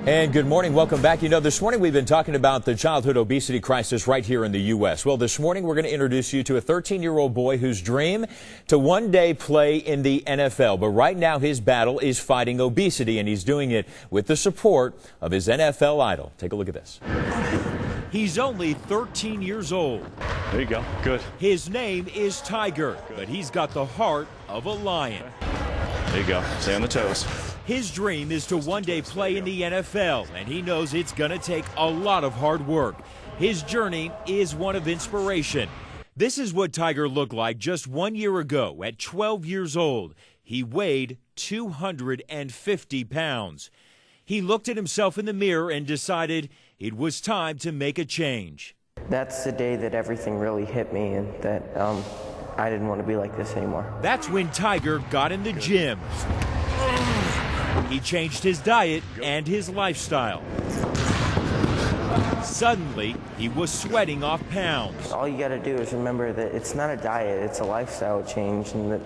And good morning. Welcome back. You know, this morning we've been talking about the childhood obesity crisis right here in the U.S. Well, this morning we're going to introduce you to a 13-year-old boy whose dream to one day play in the NFL. But right now his battle is fighting obesity, and he's doing it with the support of his NFL idol. Take a look at this. He's only 13 years old. There you go. Good. His name is Tiger, but he's got the heart of a lion. There you go. Stay on the toes. His dream is to one day play in the NFL, and he knows it's going to take a lot of hard work. His journey is one of inspiration. This is what Tiger looked like just 1 year ago at 12 years old. He weighed 250 pounds. He looked at himself in the mirror and decided it was time to make a change. That's the day that everything really hit me, and that I didn't want to be like this anymore. That's when Tiger got in the gym. He changed his diet and his lifestyle. Suddenly, he was sweating off pounds. All you got to do is remember that it's not a diet, it's a lifestyle change, and that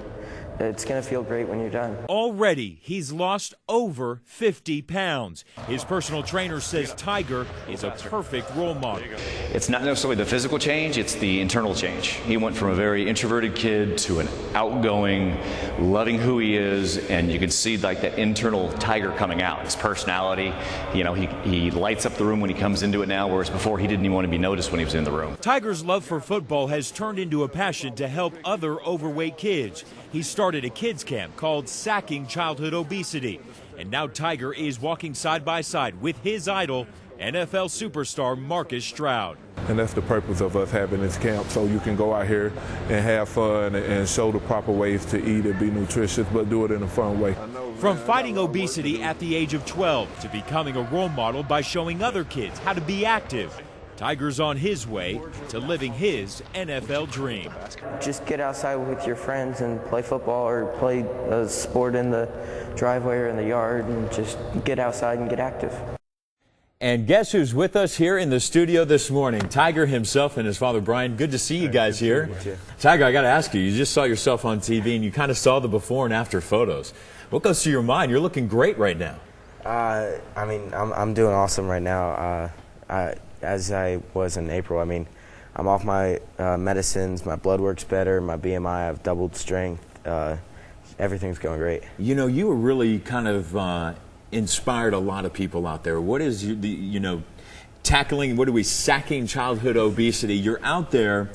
it's going to feel great when you're done. Already, he's lost over 50 pounds. His personal trainer says Tiger is a perfect role model. It's not necessarily the physical change, it's the internal change. He went from a very introverted kid to an outgoing, loving who he is, and you can see like that internal Tiger coming out. His personality, you know, he lights up the room when he comes into it now, whereas before he didn't even want to be noticed when he was in the room. Tiger's love for football has turned into a passion to help other overweight kids. He started a kids camp called Sacking Childhood Obesity. And now Tiger is walking side by side with his idol, NFL superstar Marcus Stroud. And that's the purpose of us having this camp, so you can go out here and have fun and show the proper ways to eat and be nutritious, but do it in a fun way. From fighting obesity at the age of 12 to becoming a role model by showing other kids how to be active, Tiger's on his way to living his NFL dream. Just get outside with your friends and play football or play a sport in the driveway or in the yard, and just get outside and get active. And guess who's with us here in the studio this morning? Tiger himself and his father, Brian. Good to see you guys here. Tiger, I got to ask you, you just saw yourself on TV and you kind of saw the before and after photos. What goes through your mind? You're looking great right now. I mean, I'm doing awesome right now. As I was in April, I mean, I'm off my medicines, my blood works better, my BMI, I've doubled strength, everything's going great. You know, you were really kind of inspired a lot of people out there. What is, tackling, sacking childhood obesity? You're out there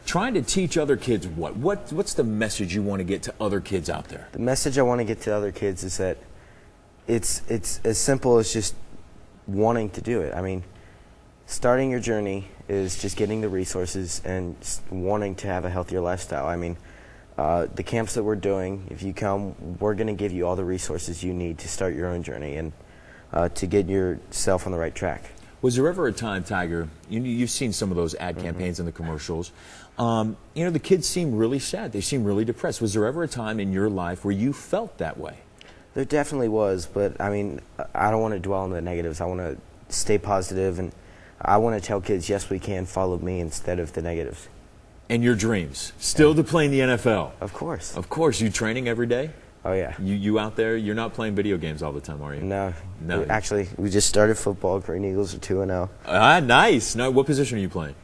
trying to teach other kids what's the message you want to get to other kids out there? The message I want to get to other kids is that it's as simple as just wanting to do it. I mean, starting your journey is just getting the resources and wanting to have a healthier lifestyle. I mean, the camps that we're doing, if you come, we're going to give you all the resources you need to start your own journey and to get yourself on the right track. Was there ever a time, Tiger, you've seen some of those ad campaigns and the commercials, the kids seem really sad, they seem really depressed. Was there ever a time in your life where you felt that way? There definitely was, but I mean, I don't want to dwell on the negatives. I want to stay positive, and I want to tell kids, yes, we can, follow me instead of the negatives. And your dreams? Still to play in the NFL? Of course. Of course. You training every day? Oh, yeah. You out there, you're not playing video games all the time, are you? No. No. Actually, we just started football. Green Eagles are 2-0. Ah, nice. Now, what position are you playing?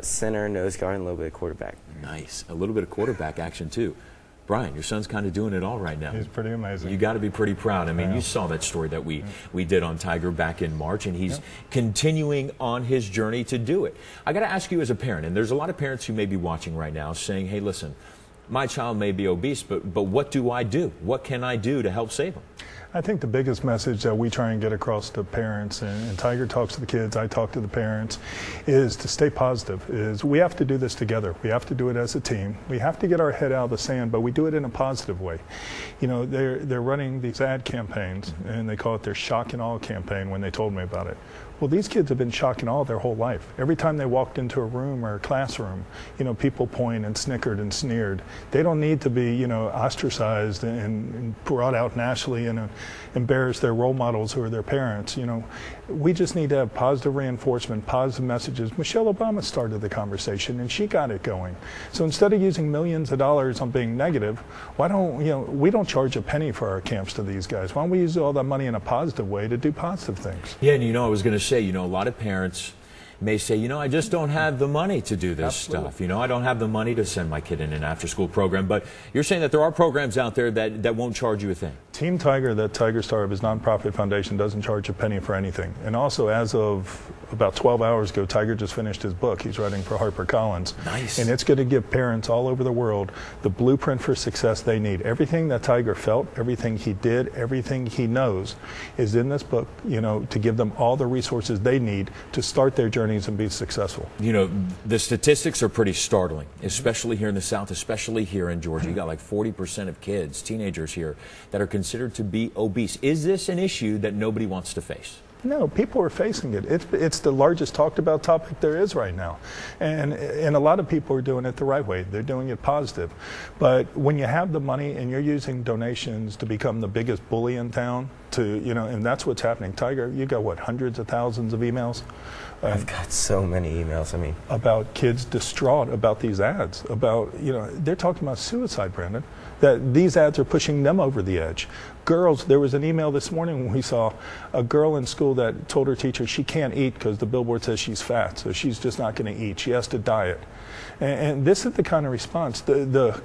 Center, nose guard, and a little bit of quarterback. Nice. A little bit of quarterback action, too. Brian, your son's kind of doing it all right now. He's pretty amazing. You got to be pretty proud. I mean, you saw that story that we did on Tiger back in March, and he's continuing on his journey to do it. I got to ask you as a parent, and there's a lot of parents who may be watching right now saying, hey, listen, my child may be obese, but what do I do? What can I do to help save him? I think the biggest message that we try and get across to parents, and Tiger talks to the kids, I talk to the parents, is to stay positive. Is we have to do this together. We have to do it as a team. We have to get our head out of the sand, but we do it in a positive way. You know, they're running these ad campaigns, and they call it their shock and awe campaign when they told me about it. Well, these kids have been shock and awe their whole life. Every time they walked into a room or a classroom, people point and snickered and sneered. They don't need to be, ostracized and brought out nationally in embarrass their role models who are their parents. We just need to have positive reinforcement, positive messages. Michelle Obama started the conversation, and she got it going. So instead of using millions of dollars on being negative, why don't, we don't charge a penny for our camps to these guys. Why don't we use all that money in a positive way to do positive things? Yeah, and I was going to say, a lot of parents may say, I just don't have the money to do this stuff. I don't have the money to send my kid in an after-school program. But you're saying that there are programs out there that won't charge you a thing. Team Tiger, that Tiger started, his nonprofit foundation, doesn't charge a penny for anything. And also, as of about 12 hours ago, Tiger just finished his book. He's writing for HarperCollins. Nice. And it's going to give parents all over the world the blueprint for success they need. Everything that Tiger felt, everything he did, everything he knows is in this book, to give them all the resources they need to start their journeys and be successful. The statistics are pretty startling, especially here in the South, especially here in Georgia. You got like 40% of kids, teenagers here, that are considered to be obese. Is this an issue that nobody wants to face? No, people are facing it. It's the largest talked about topic there is right now. And a lot of people are doing it the right way. They're doing it positive. But when you have the money and you're using donations to become the biggest bully in town, and that's what's happening. Tiger, you got what, hundreds of thousands of emails? I've got so many emails, about kids distraught about these ads, about, they're talking about suicide, Brandon, that these ads are pushing them over the edge. Girls, there was an email this morning when we saw a girl in school that told her teacher she can't eat because the billboard says she's fat, so she's just not going to eat. She has to diet. And this is the kind of response. The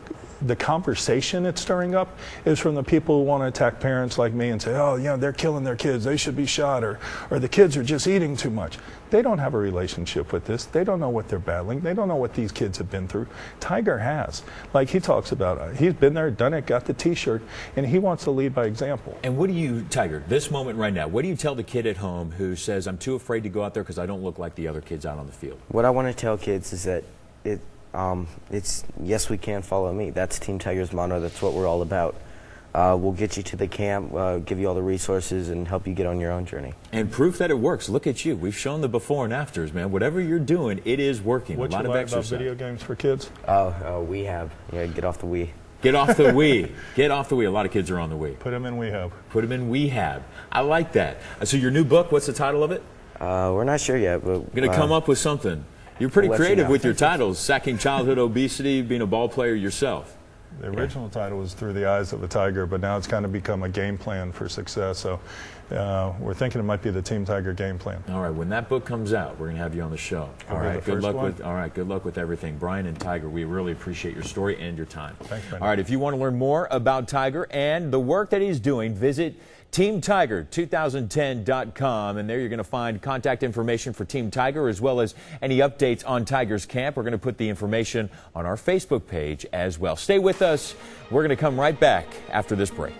conversation it's stirring up is from the people who want to attack parents like me and say, oh, they're killing their kids, they should be shot, or the kids are just eating too much. They don't have a relationship with this. They don't know what they're battling. They don't know what these kids have been through. Tiger has. Like he talks about, he's been there, done it, got the T-shirt, and he wants to lead by example. And what do you, Tiger, this moment right now, what do you tell the kid at home who says, I'm too afraid to go out there because I don't look like the other kids out on the field? What I want to tell kids is that it's yes, we can follow me. That's Team Tiger's motto. That's what we're all about. We'll get you to the camp, give you all the resources, and help you get on your own journey. And proof that it works. Look at you. We've shown the before and afters, man. Whatever you're doing, it is working. What a lot you of like exercise. about video games for kids? We have. Yeah, get off the Wii. Get off the Wii. Get off the Wii. A lot of kids are on the Wii. Put them in WeHab. Put them in WeHab. I like that. So your new book, what's the title of it? We're not sure yet, but We're going to come up with something. You're pretty We'll let you creative know. with your titles. Sacking childhood obesity, being a ball player yourself. The original title was Through the Eyes of a Tiger, but now it's kind of become a game plan for success. So we're thinking it might be the Team Tiger game plan. All right, when that book comes out, we're going to have you on the show. All right, good luck with everything. Brian and Tiger, we really appreciate your story and your time. Thanks, Brandon. All right, if you want to learn more about Tiger and the work that he's doing, visit TeamTiger2010.com, and there you're going to find contact information for Team Tiger as well as any updates on Tiger's camp. We're going to put the information on our Facebook page as well. Stay with us. We're going to come right back after this break.